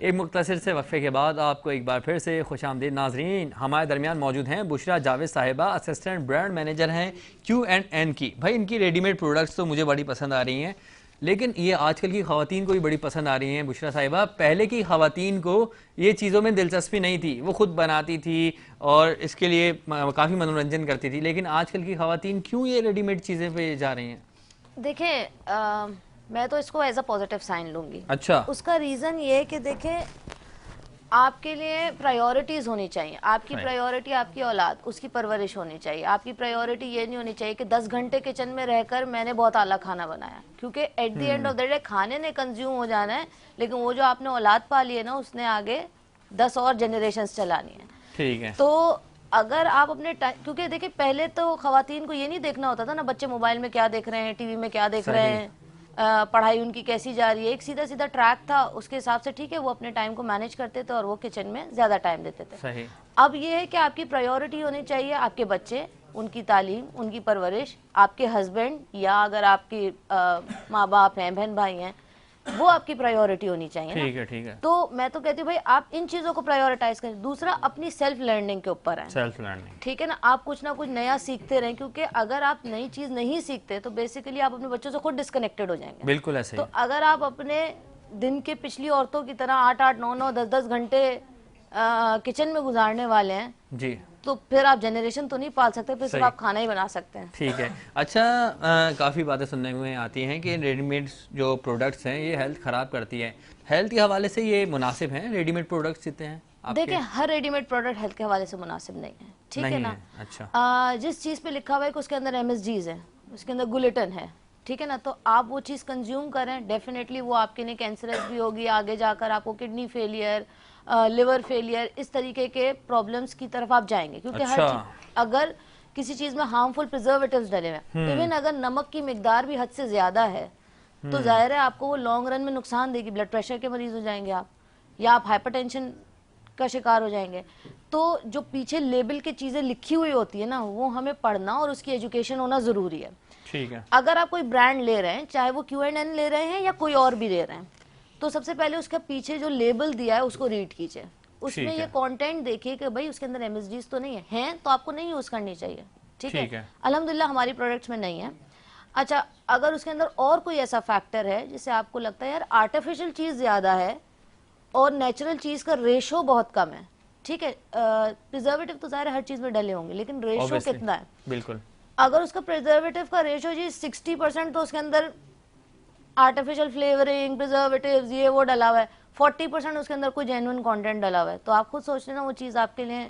ایک مختصر سے وقفے کے بعد آپ کو ایک بار پھر سے خوش آمدید ناظرین. ہمارے درمیان موجود ہیں بشریٰ جاوید صاحبہ, اسسٹنٹ برانڈ مینیجر ہیں Q&N کی. بھائی ان کی ریڈی میڈ پروڈکٹس تو مجھے بڑی پسند آ رہی ہیں, لیکن یہ آج کل کی خواتین کو بھی بڑی پسند آ رہی ہیں. بشریٰ صاحبہ, پہلے کی خواتین کو یہ چیزوں میں دلچسپی نہیں تھی, وہ خود بناتی تھی اور اس کے لیے کافی منورنجن کرتی تھی, لیکن آج کل کی خواتین کیوں یہ ریڈی میڈ چیزیں پہ جا رہی ہیں؟ دیکھیں میں تو اس کو ایز اے پازیٹیو سائن لوں گی. اچھا, اس کا ریزن یہ ہے کہ دیکھیں آپ کے لیے پرائیورٹیز ہونی چاہیے. آپ کی پرائیورٹی آپ کی اولاد, اس کی پرورش ہونی چاہیے. آپ کی پرائیورٹی یہ نہیں ہونی چاہیے کہ 10 گھنٹے کچن میں رہ کر میں نے بہت اعلیٰ کھانا بنایا, کیونکہ at the end of the day کھانے نے کنزیوم ہو جانا ہے, لیکن وہ جو آپ نے اولاد پالی ہے نا, اس نے آگے 10 اور جنریشنز چلانی ہے. ٹھیک ہے. تو اگر آپ اپنے کیونکہ دیکھیں پہلے تو خواتین کو یہ نہیں دیکھنا ہوتا تھا نا بچے موبائل میں کیا دیکھ رہے ہیں, ٹی وی میں کیا دیکھ رہے ہیں, پڑھائی ان کی کیسی جا رہی ہے. ایک سیدھا سیدھا ٹریک تھا, اس کے حساب سے ٹھیک ہے وہ اپنے ٹائم کو مینیج کرتے تھے اور وہ کچن میں زیادہ ٹائم دیتے تھے. صحیح. اب یہ ہے کہ آپ کی پرائیورٹی ہونی چاہیے آپ کے بچے, ان کی تعلیم, ان کی پرورش, آپ کے ہسبینڈ یا اگر آپ کی ماں باپ ہیں, بہن بھائی ہیں, وہ آپ کی پرائیورٹی ہونی چاہیے. ٹھیک ہے, ٹھیک ہے. تو میں تو کہتی ہوں بھائی آپ ان چیزوں کو پرائیورٹائز کریں. دوسرا اپنی سیلف لرننگ کے اوپر ہیں. سیلف لرننگ, ٹھیک ہے نا, آپ کچھ نہ کچھ نیا سیکھتے رہیں, کیونکہ اگر آپ نئی چیز نہیں سیکھتے تو بیسیکلی آپ اپنے بچوں سے خود ڈسکنیکٹڈ ہو جائیں گے. بالکل ایسے. تو اگر آپ اپنے دن کے پچھلی عورتوں کی طرح 8-8 9-9 10-10 گھنٹے کچن میں گزارنے والے ہیں جی, تو پھر آپ جنریشن تو نہیں پال سکتے, پھر صرف آپ کھانا ہی بنا سکتے ہیں. ٹھیک ہے. اچھا, کافی باتیں سننے میں آتی ہیں کہ ریڈی میڈ جو پروڈکٹس ہیں یہ ہیلتھ خراب کرتی ہے. ہیلتھ کے حوالے سے یہ مناسب ہیں ریڈی میڈ پروڈکٹس جتنے ہیں؟ دیکھیں ہر ریڈی میڈ پروڈکٹ ہیلتھ کے حوالے سے مناسب نہیں ہے. ٹھیک ہے نا. اچھا, جس چیز پہ لکھا ہوا ہے کہ اس کے اندر MSGs ہیں, اس کے اندر گلوٹن ہے, ٹھیک ہے نا, تو آپ وہ چیز کنزیوم کریں, ڈیفینیٹلی وہ آپ کے لیے کینسرس بھی ہوگی, آگے جا کر آپ کو کڈنی فیلئر, لیور فیلئر, اس طریقے کے پرابلمس کی طرف آپ جائیں گے. کیونکہ ہر چیز اگر کسی چیز میں ہارمفل پریزرویٹیوز ڈلے ہوئے, ایون اگر نمک کی مقدار بھی حد سے زیادہ ہے تو ظاہر ہے آپ کو وہ لانگ رن میں نقصان دے گی. بلڈ پریشر کے مریض ہو جائیں گے آپ, یا آپ ہائپر ٹینشن کا شکار ہو جائیں گے. تو جو پیچھے لیبل کی چیزیں لکھی ہوئی ہوتی ہے نا, وہ ہمیں پڑھنا اور اس کی ایجوکیشن ہونا ضروری ہے. ٹھیک ہے. اگر آپ کوئی برانڈ لے رہے ہیں, چاہے وہ Q&N لے رہے ہیں یا کوئی اور بھی لے رہے ہیں, تو سب سے پہلے اس کا پیچھے جو لیبل دیا ہے اس کو ریڈ کیجئے. اس میں یہ کانٹینٹ دیکھیے کہ بھائی اس کے اندر MSGs تو نہیں ہیں تو آپ کو نہیں یوز کرنی چاہیے. ٹھیک ہے. الحمدللہ ہماری پروڈکٹس میں نہیں ہے. اچھا, اگر اس کے اندر اور کوئی ایسا فیکٹر ہے جسے آپ کو لگتا ہے یار آرٹیفیشل چیز زیادہ ہے اور نیچرل چیز کا ریشو بہت کم ہے, ٹھیک ہے, پریزرویٹو تو ظاہر ہر چیز میں ڈلے ہوں گے, لیکن ریشو کتنا ہے؟ بالکل. اگر اس کا پریزرویٹو کا ریشو جی 60% تو اس کے اندر آرٹیفیشل فلیورنگ, پریزرویٹیوز, یہ وہ ڈلا ہوا ہے, 40% اس کے اندر کوئی جینوئن کانٹینٹ ڈلا ہوا ہے, تو آپ خود سوچ لینا وہ چیز آپ کے لیے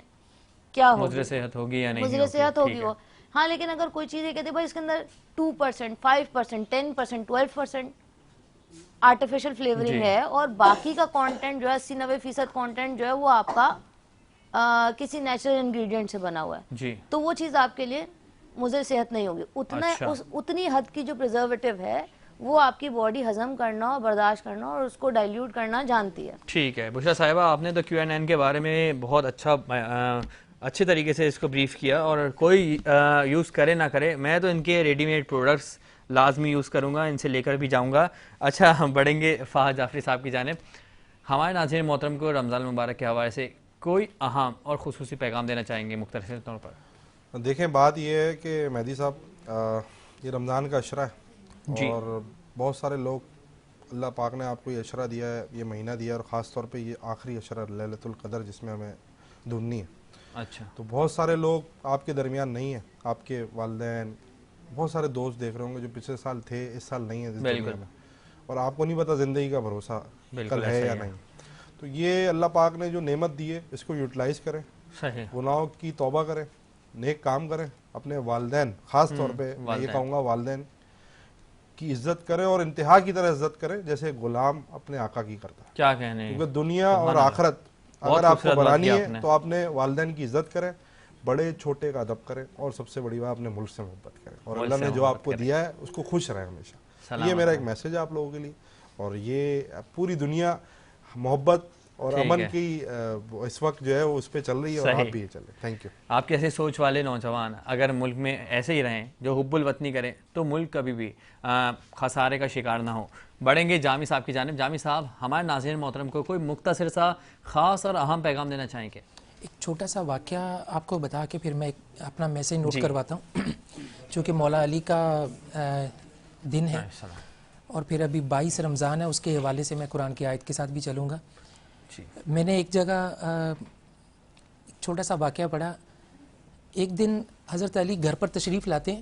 کیا ہوگی, مضر صحت ہوگی یا نہیں, مضر صحت ہوگی وہ. ہاں, لیکن اگر کوئی چیز یہ کہتے ہیں بھائی اس کے اندر 2%, 5%, 10%, 12% آرٹیفیشل فلیورنگ ہے اور باقی کا کانٹینٹ جو ہے 80-90% کانٹینٹ جو ہے وہ آپ کا کسی نیچرل انگریڈینٹ سے بنا ہوا ہے, تو وہ چیز آپ کے لیے مضر صحت نہیں ہوگی. اتنی حد کی جو پریزرویٹو ہے وہ آپ کی باڈی ہضم کرنا اور برداشت کرنا اور اس کو ڈائلیوٹ کرنا جانتی ہے. ٹھیک ہے. بشریٰ صاحبہ, آپ نے تو Q&N کے بارے میں بہت اچھے طریقے سے اس کو بریف کیا, اور کوئی یوز کرے نہ کرے, میں تو ان کے ریڈی میڈ پروڈکٹس لازمی یوز کروں گا, ان سے لے کر بھی جاؤں گا. اچھا, ہم بڑھیں گے فہد جعفری صاحب کی جانب. ہمارے ناظرین محترم کو رمضان المبارک کے حوالے سے کوئی اہم اور خصوصی پیغام دینا چاہیں گے مختصر طور پر؟ دیکھیں بات یہ ہے کہ مہدی صاحب, یہ رمضان کا عشرہ ہے اور بہت سارے لوگ, اللہ پاک نے آپ کو یہ عشرہ دیا ہے, یہ مہینہ دیا ہے, اور خاص طور پہ یہ آخری عشرہ لیلۃ القدر جس میں ہمیں ڈھونڈنی ہے. اچھا, تو بہت سارے لوگ آپ کے درمیان نہیں ہیں, آپ کے والدین, بہت سارے دوست دیکھ رہے ہوں گے جو پچھلے سال تھے اس سال نہیں ہیں اس دنیا میں, اور آپ کو نہیں پتا زندگی کا بھروسہ کل ہے یا نہیں. تو یہ اللہ پاک نے جو نعمت دی ہے اس کو یوٹیلائز کریں, گناہوں کی توبہ کریں, نیک کام کریں, اپنے والدین, خاص طور پہ میں یہ کہوں گا والدین کی عزت کریں اور انتہا کی طرح عزت کریں جیسے غلام اپنے آقا کی کرتا ہے. کیا کہنے, کیونکہ دنیا اور آخرت اگر آپ کو بنانی ہے تو اپنے والدین کی عزت کریں, بڑے چھوٹے کا ادب کریں, اور سب سے بڑی بات اپنے ملک سے محبت کریں, اور اللہ نے جو آپ کو دیا ہے اس کو خوش رہیں ہمیشہ. یہ میرا ایک میسج ہے آپ لوگوں کے لیے, اور یہ پوری دنیا محبت اور امن کی اس وقت جو ہے وہ اس پہ چل رہی ہے اور آپ بھی یہ چلے. Thank you. آپ کیسے سوچ والے نوجوان اگر ملک میں ایسے ہی رہیں جو حب الوطنی کریں تو ملک کبھی بھی خسارے کا شکار نہ ہو. بڑھیں گے جامی صاحب کی جانب. جامی صاحب ہمارے ناظرین محترم کو کوئی مختصر سا خاص اور اہم پیغام دینا چاہیں گے؟ ایک چھوٹا سا واقعہ آپ کو بتا کے پھر میں اپنا میسیج نوٹ کرواتا ہوں. چونکہ مولا علی کا دن ہے اور پھر ابھی 22 رمضان ہے, اس کے حوالے سے میں قرآن کی آیت کے ساتھ بھی چلوں گا. میں نے ایک جگہ ایک چھوٹا سا واقعہ پڑھا. ایک دن حضرت علی گھر پر تشریف لاتے ہیں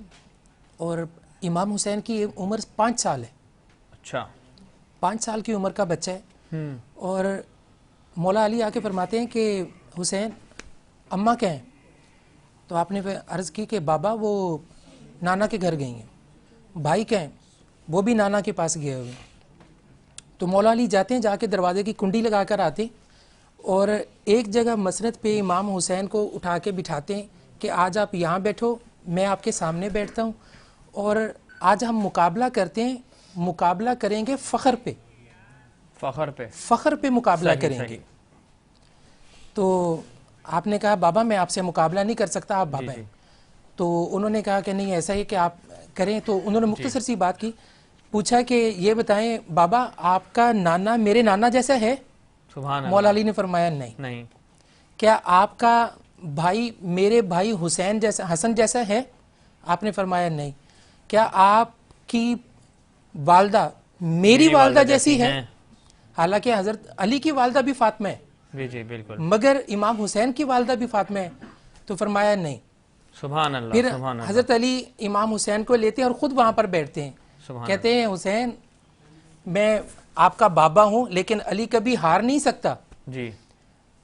اور امام حسین کی عمر 5 سال ہے. اچھا, 5 سال کی عمر کا بچہ ہے. اور مولا علی آ کے فرماتے ہیں کہ حسین اماں کہیں؟ تو آپ نے عرض کی کہ بابا وہ نانا کے گھر گئی ہیں. بھائی کہیں؟ وہ بھی نانا کے پاس گئے ہوئے. تو مولا علی جاتے ہیں, جا کے دروازے کی کنڈی لگا کر آتے اور ایک جگہ مسند پہ امام حسین کو اٹھا کے بٹھاتے ہیں کہ آج آپ یہاں بیٹھو, میں آپ کے سامنے بیٹھتا ہوں اور آج ہم مقابلہ کرتے ہیں. مقابلہ کریں گے فخر پہ, فخر پہ مقابلہ کریں گے. تو آپ نے کہا بابا میں آپ سے مقابلہ نہیں کر سکتا, آپ بابا ہیں. تو انہوں نے کہا کہ نہیں ایسا ہی کہ آپ کریں. تو انہوں نے مختصر سی بات کی, پوچھا کہ یہ بتائیں بابا آپ کا نانا میرے نانا جیسا ہے؟ مولا علی نے فرمایا نہیں. کیا آپ کا بھائی میرے بھائی حسین جیسا حسن جیسا ہے؟ آپ نے فرمایا نہیں. کیا آپ کی والدہ میری والدہ جیسی ہے؟ حالانکہ حضرت علی کی والدہ بھی فاطمہ ہے, جی بالکل, مگر امام حسین کی والدہ بھی فاطمہ ہے. تو فرمایا نہیں. سبحان اللہ. پھر حضرت علی امام حسین کو لیتے ہیں اور خود وہاں پر بیٹھتے ہیں. کہتے ہیں حسین میں آپ کا بابا ہوں لیکن علی کبھی ہار نہیں سکتا. جی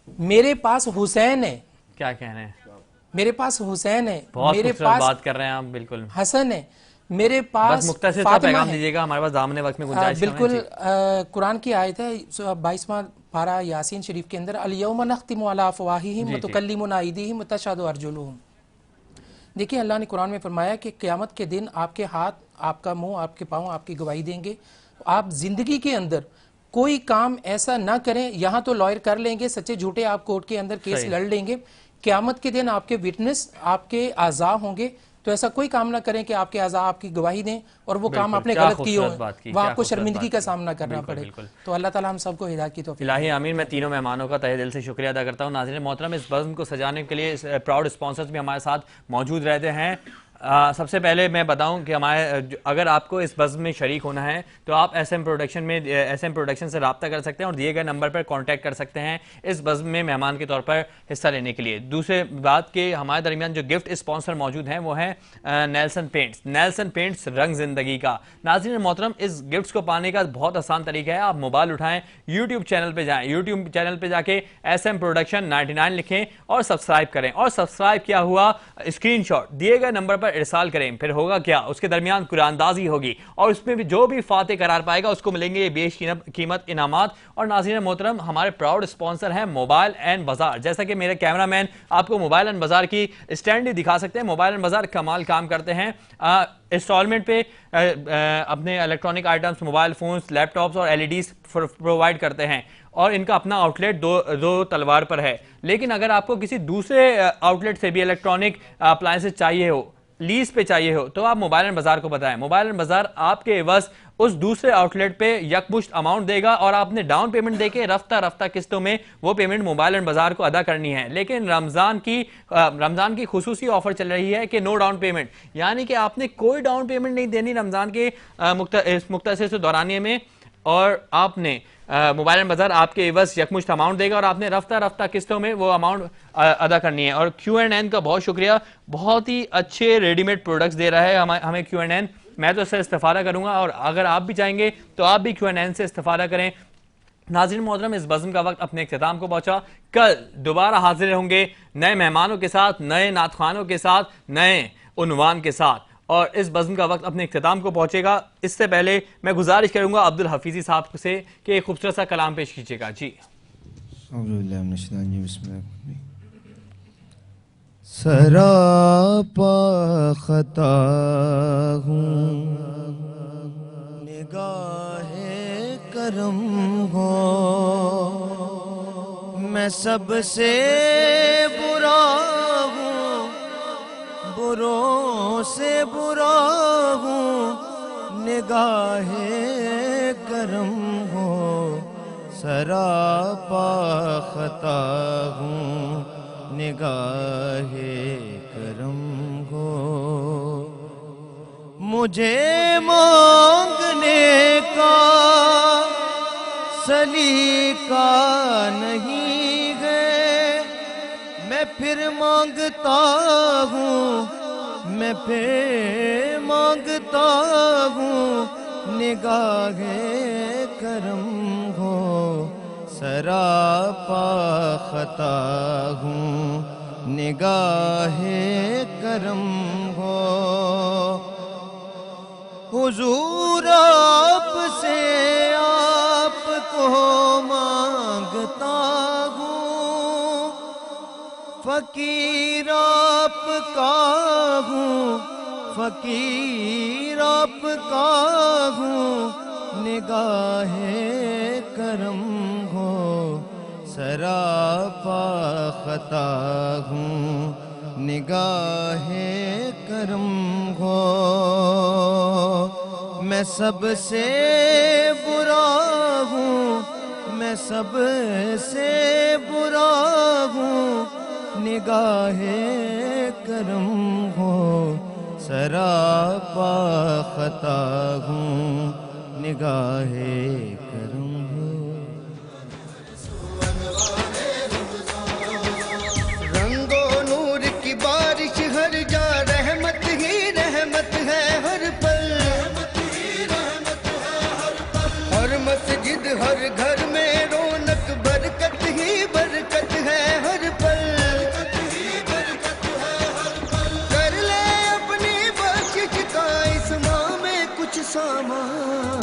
میرے پاس حسین ہے. کیا کہنا ہے, میرے پاس حسین ہے, بہت میرے خوبصورت پاس بات کر رہے ہیں آپ. بالکل حسن ہے, میرے بس پاس مختصر سا پیغام دیجیے گا, ہمارے پاس دامن وقت میں گنجائش کم ہے. بالکل. قرآن کی آیت ہے 22واں پارہ یاسین شریف کے اندر, الیوم نختم علی افواہہم وتکلمنا ایدیہم وتشہد ارجلہم. دیکھیے اللہ نے قرآن میں فرمایا کہ قیامت کے دن آپ کے ہاتھ, آپ کا منہ, آپ کے پاؤں آپ کی گواہی دیں گے. آپ زندگی کے اندر کوئی کام ایسا نہ کریں, یہاں تو لائر کر لیں گے, سچے جھوٹے آپ کورٹ کے اندر کیس لڑ لیں گے. قیامت کے دن آپ کے وٹنس آپ کے اعضاء ہوں گے, تو ایسا کوئی کام نہ کریں کہ آپ کے اعضاء آپ کی گواہی دیں اور وہ کام آپ نے غلط کیے ہوں, وہ آپ کو شرمندگی کا سامنا کرنا پڑے. تو اللہ تعالیٰ ہم سب کو ہدایت کی توفیق. الہی آمین. میں تینوں مہمانوں کا تہہ دل سے شکریہ ادا کرتا ہوں. ناظرین محترم, اس بزم کو سجانے کے لیے پراؤڈ اسپانسرز بھی ہمارے ساتھ موجود رہتے ہیں. سب سے پہلے میں بتاؤں کہ اگر آپ کو اس بزم میں شریک ہونا ہے تو آپ ایس ایم پروڈکشن سے رابطہ کر سکتے ہیں اور دیے گئے نمبر پر کانٹیکٹ کر سکتے ہیں اس بزم میں مہمان کے طور پر حصہ لینے کے لیے. دوسرے بات کہ ہمارے درمیان جو گفٹ اسپانسر موجود ہیں وہ ہیں نیلسن پینٹس. نیلسن پینٹس, رنگ زندگی کا. ناظرین محترم, اس گفٹس کو پانے کا بہت آسان طریقہ ہے. آپ موبائل اٹھائیں, یوٹیوب چینل پہ جائیں, یوٹیوب چینل پہ جا کے ایس ایم پروڈکشن 99 لکھیں اور سبسکرائب کریں, اور سبسکرائب کیا ہوا اسکرین شاٹ دیے گئے نمبر پر ارسال کریں. پھر ہوگا کیا, اس کے درمیان قرآن اندازی ہوگی اور اس میں بھی جو بھی فاتح قرار پائے گا اس کو ملیں گے یہ بیش قیمت انعامات. اور ناظرین محترم, ہمارے پراؤڈ اسپانسر ہیں موبائل اینڈ بازار. جیسا کہ میرے کیمرہ مین آپ کو موبائل اینڈ بازار کی اسٹینڈ ہی دکھا سکتے ہیں. موبائل اینڈ بازار کمال کام کرتے ہیں. انسٹالمنٹ پہ اپنے الیکٹرانک آئٹمس, موبائل فونز, لیپ ٹاپس اور LEDs پرووائڈ کرتے ہیں اور ان کا اپنا آؤٹ لیٹ دو تلوار پر ہے. لیکن اگر آپ کو کسی دوسرے آؤٹ لیٹ سے بھی الیکٹرانک اپلائنسز چاہیے ہو, لیز پہ چاہیے ہو, تو آپ موبائل اینڈ بازار کو بتائیں. موبائل اینڈ بازار آپ کے عوض اس دوسرے آؤٹ لیٹ پہ یکمشت اماؤنٹ دے گا اور آپ نے ڈاؤن پیمنٹ دے کے رفتہ قسطوں میں وہ پیمنٹ موبائل اینڈ بازار کو ادا کرنی ہے. لیکن رمضان کی خصوصی آفر چل رہی ہے کہ نو ڈاؤن پیمنٹ, یعنی کہ آپ نے کوئی ڈاؤن پیمنٹ نہیں دینی رمضان کے مختصر دورانیے میں, اور آپ نے موبائل اینڈ بازار آپ کے عوض یکمشت اماؤنٹ دے گا اور آپ نے رفتہ قسطوں میں وہ اماؤنٹ ادا کرنی ہے. اور Q&N کا بہت شکریہ, بہت ہی اچھے ریڈی میڈ پروڈکٹس دے رہا ہے ہمیں Q&N. میں تو اس سے استفادہ کروں گا اور اگر آپ بھی چاہیں گے تو آپ بھی Q&N سے استفادہ کریں. ناظرین محترم, اس بزم کا وقت اپنے اختتام کو پہنچا. کل دوبارہ حاضر ہوں گے نئے مہمانوں کے ساتھ, نئے نعت خوانوں کے ساتھ, نئے عنوان کے ساتھ, اور اس بزم کا وقت اپنے اختتام کو پہنچے گا. اس سے پہلے میں گزارش کروں گا عبدالحفیظی صاحب سے کہ ایک خوبصورت سا کلام پیش کیجیے گا. جی. سراپا خطا ہوں, نگاہ کرم ہو, میں سب سے برا ہوں، بروں سے برا ہوں، نگاہ کرم ہو سراپا خطا ہوں، نگاہ کرم ہو۔ مجھے مانگنے کا سلیقہ نہیں ہے، میں پھر مانگتا ہوں، میں پھر مانگتا ہوں، نگاہ کرم ہو سراپا خطا ہوں، نگاہ کرم ہو۔ حضور آپ سے آپ کو مانگتا ہوں، فقیر آپ کا ہوں، فقیر آپ کا ہوں، نگاہ کرم ہو سراپا خطا ہوں، نگاہ کرم ہو۔ میں سب سے برا ہوں، میں سب سے برا ہوں، نگاہ کرم ہو سراپا خطا ہوں، نگاہ کرم ہو۔ رنگ و نور کی بارش ہر جا، رحمت ہی رحمت ہے ہر پل، ہر مسجد ہر گھر میں رونق، برکت ہی برکت ہے ہر پل۔ کر لے اپنی بخشش کا اس ماہ میں کچھ سامان،